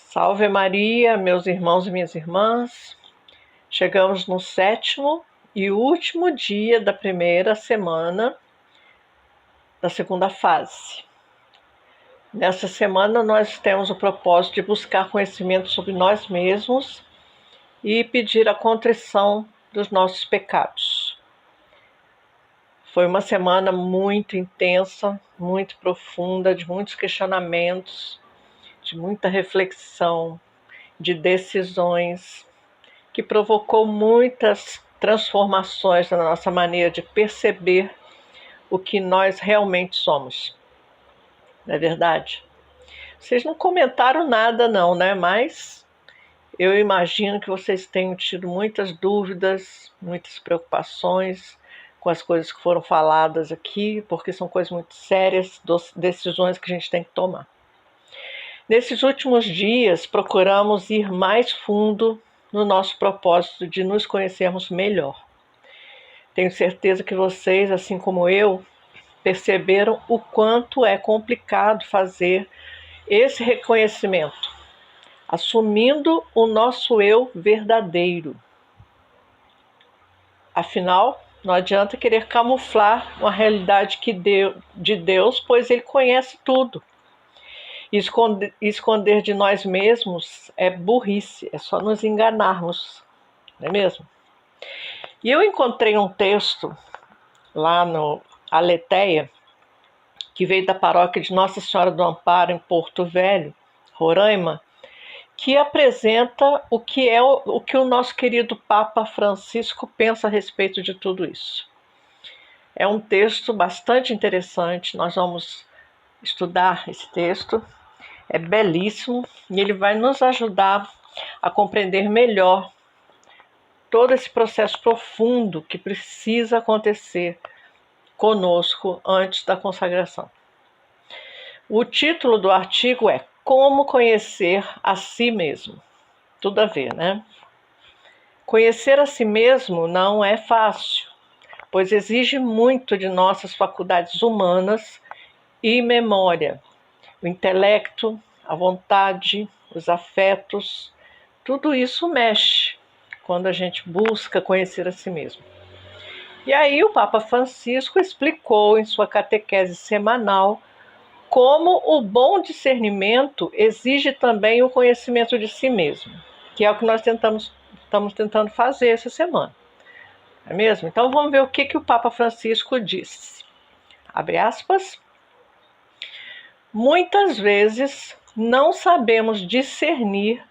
Salve Maria, meus irmãos e minhas irmãs. Chegamos no 7º e último dia da primeira semana da segunda fase. Nessa semana nós temos o propósito de buscar conhecimento sobre nós mesmos e pedir a contrição dos nossos pecados. Foi uma semana muito intensa, muito profunda, de muitos questionamentos, de muita reflexão, de decisões, que provocou muitas transformações na nossa maneira de perceber o que nós realmente somos. Não é verdade? Vocês não comentaram nada não, né? Mas eu imagino que vocês tenham tido muitas dúvidas, muitas preocupações com as coisas que foram faladas aqui, porque são coisas muito sérias, decisões que a gente tem que tomar. Nesses últimos dias, procuramos ir mais fundo no nosso propósito de nos conhecermos melhor. Tenho certeza que vocês, assim como eu, perceberam o quanto é complicado fazer esse reconhecimento, assumindo o nosso eu verdadeiro. Afinal, não adianta querer camuflar uma realidade de Deus, pois Ele conhece tudo. Esconder de nós mesmos é burrice, é só nos enganarmos, não é mesmo? E eu encontrei um texto lá no Aletheia, que veio da paróquia de Nossa Senhora do Amparo, em Porto Velho, Roraima, que apresenta o que o nosso querido Papa Francisco pensa a respeito de tudo isso. É um texto bastante interessante, nós vamos estudar esse texto. É belíssimo e ele vai nos ajudar a compreender melhor todo esse processo profundo que precisa acontecer conosco antes da consagração. O título do artigo é Como Conhecer a Si Mesmo. Tudo a ver, né? Conhecer a si mesmo não é fácil, pois exige muito de nossas faculdades humanas e memória, o intelecto, a vontade, os afetos, tudo isso mexe quando a gente busca conhecer a si mesmo. E aí o Papa Francisco explicou em sua catequese semanal como o bom discernimento exige também o conhecimento de si mesmo, que é o que nós estamos tentando fazer essa semana. Não é mesmo? Então vamos ver o que o Papa Francisco disse. Abre aspas. Muitas vezes não sabemos discernir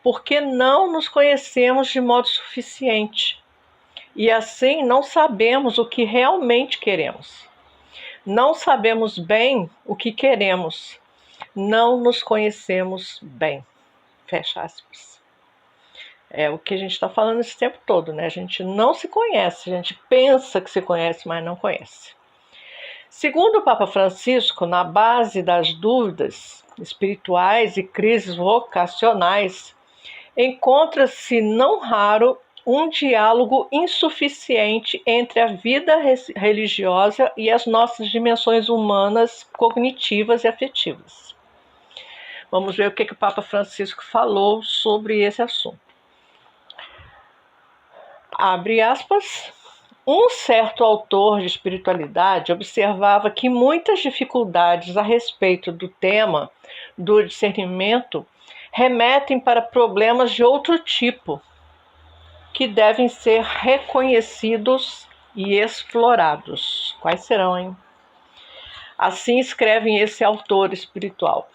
porque não nos conhecemos de modo suficiente e assim não sabemos o que realmente queremos. Não sabemos bem o que queremos, não nos conhecemos bem. Fecha aspas. É o que a gente está falando esse tempo todo, né? A gente não se conhece, a gente pensa que se conhece, mas não conhece. Segundo o Papa Francisco, na base das dúvidas espirituais e crises vocacionais, encontra-se não raro um diálogo insuficiente entre a vida religiosa e as nossas dimensões humanas, cognitivas e afetivas. Vamos ver o que o Papa Francisco falou sobre esse assunto. Abre aspas. Um certo autor de espiritualidade observava que muitas dificuldades a respeito do tema do discernimento remetem para problemas de outro tipo, que devem ser reconhecidos e explorados. Quais serão, hein? Assim escreve esse autor espiritual.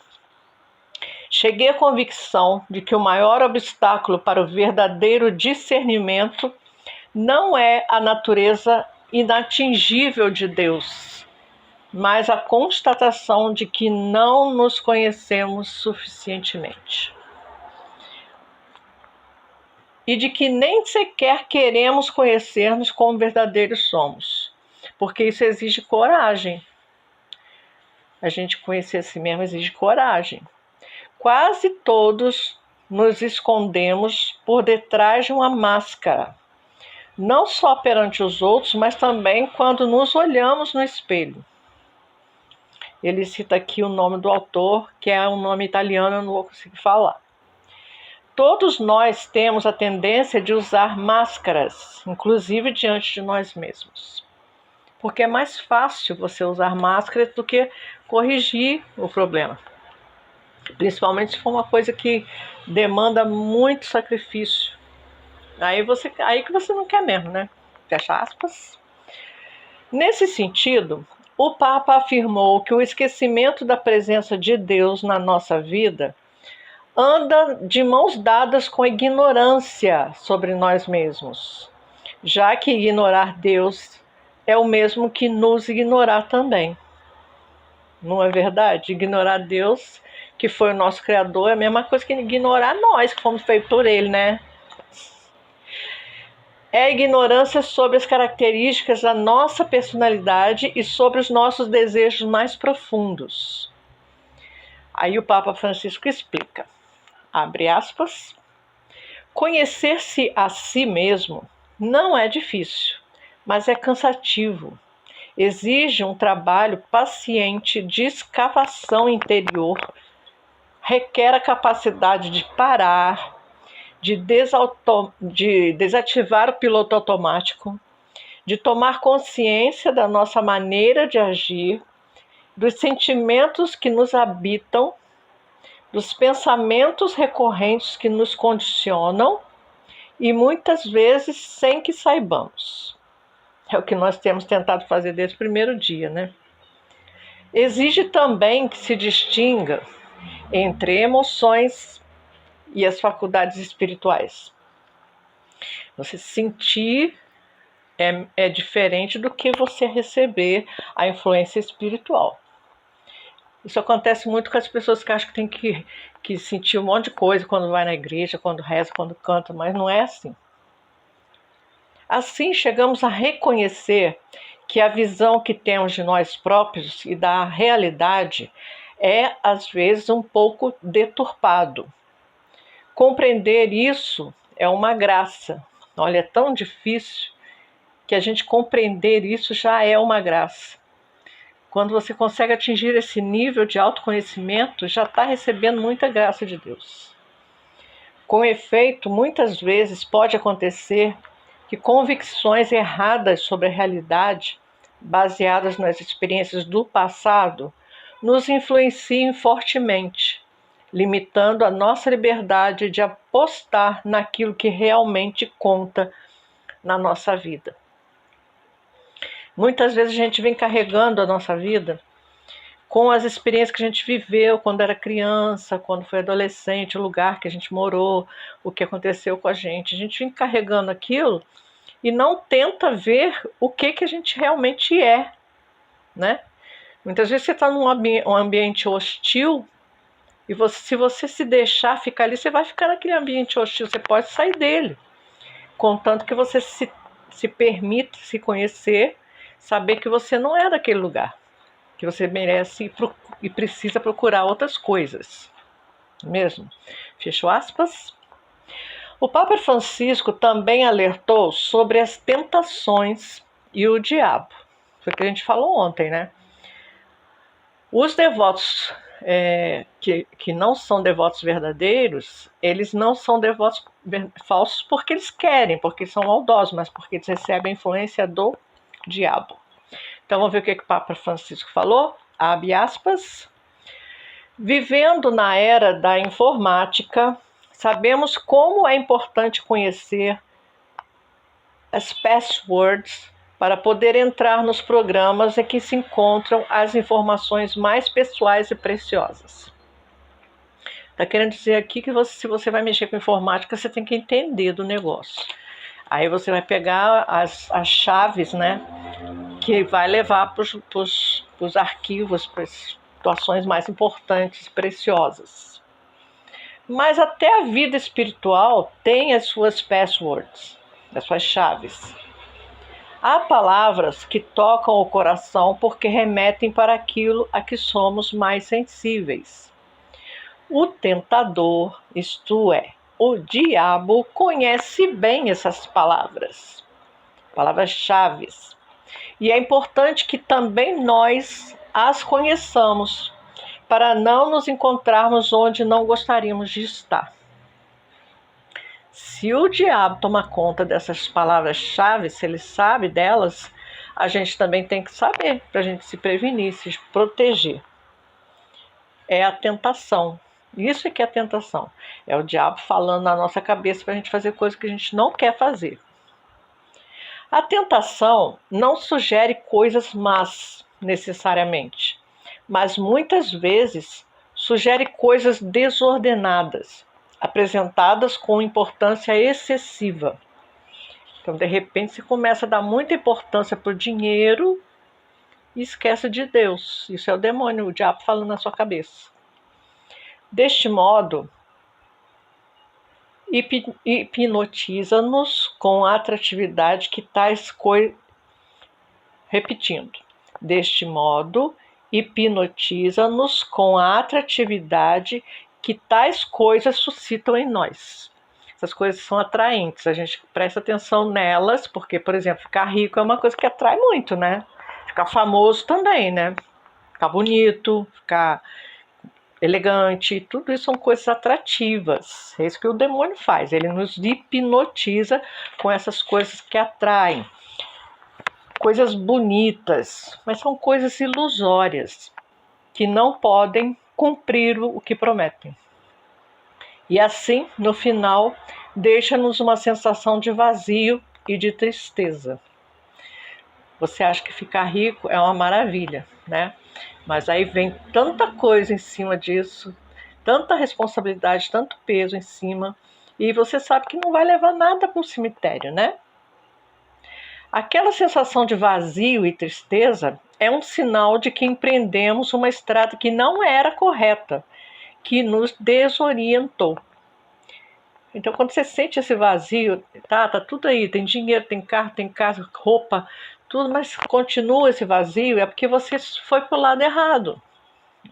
Cheguei à convicção de que o maior obstáculo para o verdadeiro discernimento não é a natureza inatingível de Deus, mas a constatação de que não nos conhecemos suficientemente. E de que nem sequer queremos conhecer-nos como verdadeiros somos, porque isso exige coragem. A gente conhecer a si mesmo exige coragem. Quase todos nos escondemos por detrás de uma máscara, não só perante os outros, mas também quando nos olhamos no espelho. Ele cita aqui o nome do autor, que é um nome italiano, eu não vou conseguir falar. Todos nós temos a tendência de usar máscaras, inclusive diante de nós mesmos. Porque é mais fácil você usar máscaras do que corrigir o problema. Principalmente se for uma coisa que demanda muito sacrifício. Aí que você não quer mesmo, né? Fecha aspas. Nesse sentido, o Papa afirmou que o esquecimento da presença de Deus na nossa vida anda de mãos dadas com a ignorância sobre nós mesmos, já que ignorar Deus é o mesmo que nos ignorar também. Não é verdade? Ignorar Deus, que foi o nosso Criador, é a mesma coisa que ignorar nós, que fomos feitos por Ele, né? É a ignorância sobre as características da nossa personalidade e sobre os nossos desejos mais profundos. Aí o Papa Francisco explica, abre aspas, conhecer-se a si mesmo não é difícil, mas é cansativo. Exige um trabalho paciente de escavação interior, requer a capacidade de parar, de desativar o piloto automático, de tomar consciência da nossa maneira de agir, dos sentimentos que nos habitam, dos pensamentos recorrentes que nos condicionam e muitas vezes sem que saibamos. É o que nós temos tentado fazer desde o primeiro dia, né? Exige também que se distinga entre emoções e as faculdades espirituais. Você sentir é diferente do que você receber a influência espiritual. Isso acontece muito com as pessoas que acham que tem que sentir um monte de coisa quando vai na igreja, quando reza, quando canta, mas não é assim. Assim, chegamos a reconhecer que a visão que temos de nós próprios e da realidade é, às vezes, um pouco deturpado. Compreender isso é uma graça. Olha, é tão difícil que a gente compreender isso já é uma graça. Quando você consegue atingir esse nível de autoconhecimento, já está recebendo muita graça de Deus. Com efeito, muitas vezes pode acontecer que convicções erradas sobre a realidade, baseadas nas experiências do passado, nos influenciem fortemente, limitando a nossa liberdade de apostar naquilo que realmente conta na nossa vida. Muitas vezes a gente vem carregando a nossa vida com as experiências que a gente viveu quando era criança, quando foi adolescente, o lugar que a gente morou, o que aconteceu com a gente. A gente vem carregando aquilo e não tenta ver o que a gente realmente é, né? Muitas vezes você está num ambiente hostil e se você se deixar ficar ali, você vai ficar naquele ambiente hostil, você pode sair dele, contanto que você se permita se conhecer, saber que você não é daquele lugar, que você merece e precisa procurar outras coisas, mesmo. Fecho aspas. O Papa Francisco também alertou sobre as tentações e o diabo. Foi o que a gente falou ontem, né? Os devotos que não são devotos verdadeiros, eles não são devotos falsos porque eles querem, porque são maldosos, mas porque eles recebem a influência do diabo. Então vamos ver o que o Papa Francisco falou. Abre aspas. Vivendo na era da informática, sabemos como é importante conhecer as passwords para poder entrar nos programas em que se encontram as informações mais pessoais e preciosas. Está querendo dizer aqui que se você vai mexer com informática, você tem que entender do negócio. Aí você vai pegar as chaves, né, que vai levar para os arquivos, para as situações mais importantes e preciosas. Mas até a vida espiritual tem as suas passwords, as suas chaves. Há palavras que tocam o coração porque remetem para aquilo a que somos mais sensíveis. O tentador, isto é, o diabo, conhece bem essas palavras-chave. E é importante que também nós as conheçamos, para não nos encontrarmos onde não gostaríamos de estar. Se o diabo toma conta dessas palavras-chave, se ele sabe delas, a gente também tem que saber, para a gente se prevenir, se proteger. É a tentação. Isso é que é a tentação. É o diabo falando na nossa cabeça para a gente fazer coisas que a gente não quer fazer. A tentação não sugere coisas más, necessariamente, mas muitas vezes sugere coisas desordenadas, apresentadas com importância excessiva. Então, de repente, você começa a dar muita importância para o dinheiro e esquece de Deus. Isso é o demônio, o diabo falando na sua cabeça. Deste modo, hipnotiza-nos com a atratividade que tais coisas. Repetindo. Deste modo, hipnotiza-nos com a atratividade que tais coisas suscitam em nós. Essas coisas são atraentes, a gente presta atenção nelas, porque, por exemplo, ficar rico é uma coisa que atrai muito, né? Ficar famoso também, né? Ficar bonito, ficar elegante, tudo isso são coisas atrativas. É isso que o demônio faz, ele nos hipnotiza com essas coisas que atraem. Coisas bonitas, mas são coisas ilusórias, que não podem cumprir o que prometem. E assim, no final, deixa-nos uma sensação de vazio e de tristeza. Você acha que ficar rico é uma maravilha, né? Mas aí vem tanta coisa em cima disso, tanta responsabilidade, tanto peso em cima, e você sabe que não vai levar nada para o cemitério, né? Aquela sensação de vazio e tristeza é um sinal de que empreendemos uma estrada que não era correta, que nos desorientou. Então, quando você sente esse vazio, tá tudo aí, tem dinheiro, tem carro, tem casa, roupa, tudo, mas continua esse vazio, é porque você foi para o lado errado,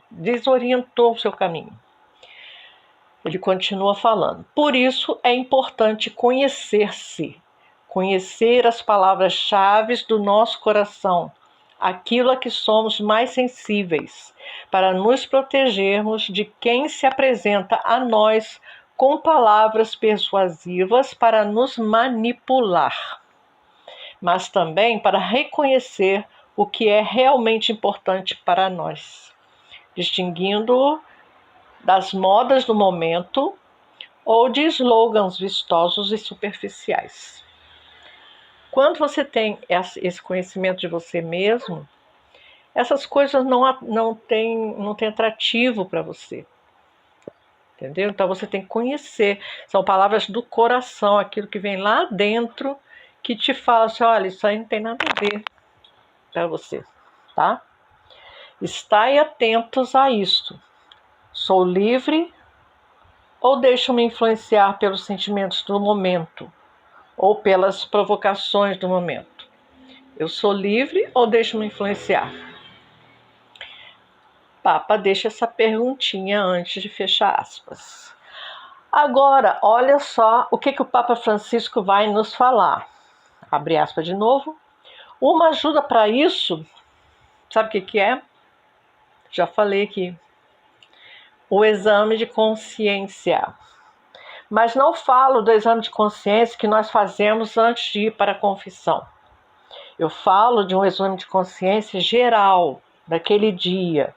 desorientou o seu caminho. Ele continua falando. Por isso é importante conhecer-se, conhecer as palavras-chave do nosso coração, aquilo a que somos mais sensíveis, para nos protegermos de quem se apresenta a nós com palavras persuasivas para nos manipular, mas também para reconhecer o que é realmente importante para nós, distinguindo das modas do momento ou de slogans vistosos e superficiais. Quando você tem esse conhecimento de você mesmo, essas coisas não têm atrativo para você. Entendeu? Então você tem que conhecer. São palavras do coração, aquilo que vem lá dentro, que te fala assim, olha, isso aí não tem nada a ver para você, tá? Estai atentos a isto. Sou livre ou deixo-me influenciar pelos sentimentos do momento ou pelas provocações do momento? Eu sou livre ou deixo-me influenciar? Papa deixa essa perguntinha antes de fechar aspas. Agora, olha só o que o Papa Francisco vai nos falar. Abre aspas de novo. Uma ajuda para isso, sabe o que é? Já falei aqui. O exame de consciência. Mas não falo do exame de consciência que nós fazemos antes de ir para a confissão. Eu falo de um exame de consciência geral, daquele dia.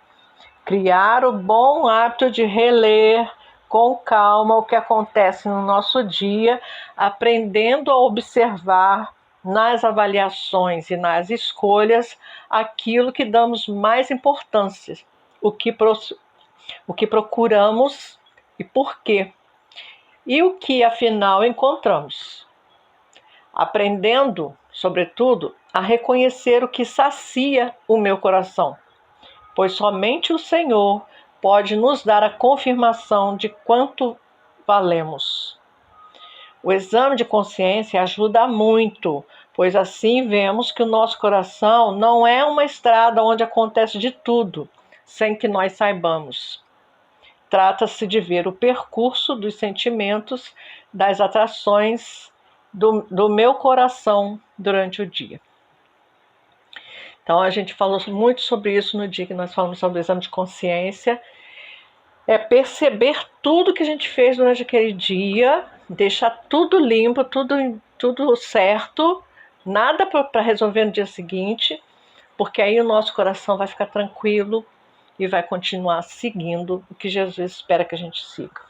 Criar o bom hábito de reler com calma o que acontece no nosso dia, aprendendo a observar nas avaliações e nas escolhas aquilo que damos mais importância, o que procuramos e por quê, e o que afinal encontramos. Aprendendo, sobretudo, a reconhecer o que sacia o meu coração, pois somente o Senhor pode nos dar a confirmação de quanto valemos. O exame de consciência ajuda muito, pois assim vemos que o nosso coração não é uma estrada onde acontece de tudo, sem que nós saibamos. Trata-se de ver o percurso dos sentimentos, das atrações do meu coração durante o dia. Então, a gente falou muito sobre isso no dia que nós falamos sobre o exame de consciência. É perceber tudo que a gente fez durante aquele dia deixar tudo limpo, tudo certo, nada para resolver no dia seguinte, porque aí o nosso coração vai ficar tranquilo e vai continuar seguindo o que Jesus espera que a gente siga.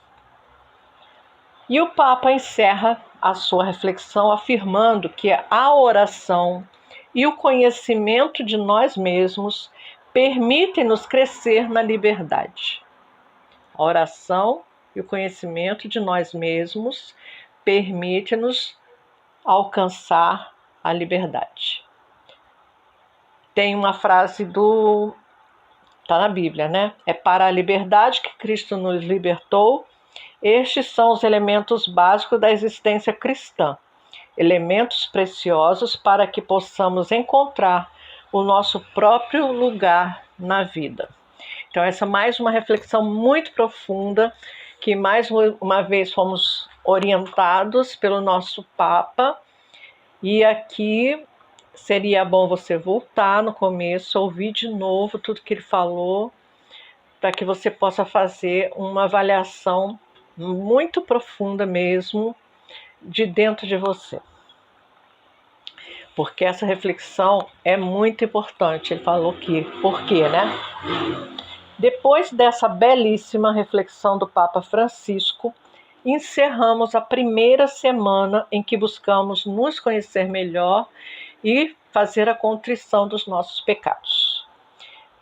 E o Papa encerra a sua reflexão afirmando que a oração e o conhecimento de nós mesmos permitem-nos crescer na liberdade. A oração e o conhecimento de nós mesmos permitem-nos alcançar a liberdade. Tem uma frase tá na Bíblia, né? É para a liberdade que Cristo nos libertou. Estes são os elementos básicos da existência cristã, elementos preciosos para que possamos encontrar o nosso próprio lugar na vida. Então, essa é mais uma reflexão muito profunda, que mais uma vez fomos orientados pelo nosso Papa, e aqui seria bom você voltar no começo, ouvir de novo tudo que ele falou, para que você possa fazer uma avaliação muito profunda mesmo, de dentro de você. Porque essa reflexão é muito importante. Ele falou que, por quê, né? Depois dessa belíssima reflexão do Papa Francisco, encerramos a primeira semana em que buscamos nos conhecer melhor e fazer a contrição dos nossos pecados.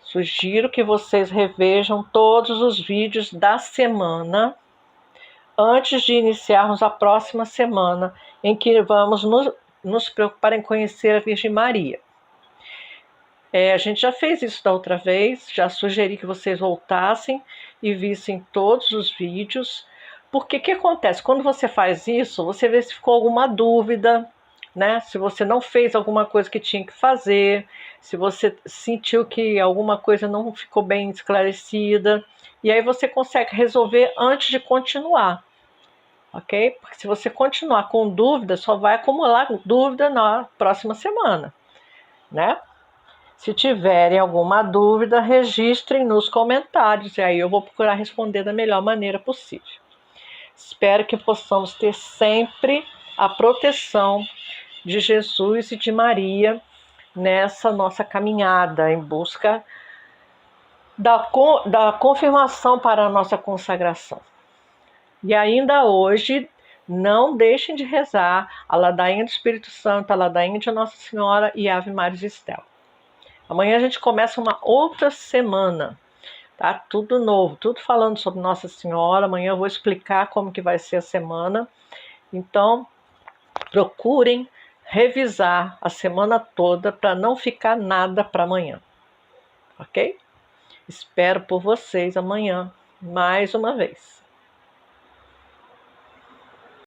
Sugiro que vocês revejam todos os vídeos da semana antes de iniciarmos a próxima semana, em que vamos nos preocupar em conhecer a Virgem Maria. A gente já fez isso da outra vez, já sugeri que vocês voltassem e vissem todos os vídeos, porque o que acontece? Quando você faz isso, você vê se ficou alguma dúvida, né? Se você não fez alguma coisa que tinha que fazer, se você sentiu que alguma coisa não ficou bem esclarecida, e aí você consegue resolver antes de continuar. Ok? Porque se você continuar com dúvida, só vai acumular dúvida na próxima semana, né? Se tiverem alguma dúvida, registrem nos comentários e aí eu vou procurar responder da melhor maneira possível. Espero que possamos ter sempre a proteção de Jesus e de Maria nessa nossa caminhada em busca da confirmação para a nossa consagração. E ainda hoje, não deixem de rezar a ladainha do Espírito Santo, a ladainha de Nossa Senhora e Ave Maris Stella. Amanhã a gente começa uma outra semana, tá? Tudo novo, tudo falando sobre Nossa Senhora. Amanhã eu vou explicar como que vai ser a semana. Então, procurem revisar a semana toda para não ficar nada para amanhã, ok? Espero por vocês amanhã, mais uma vez.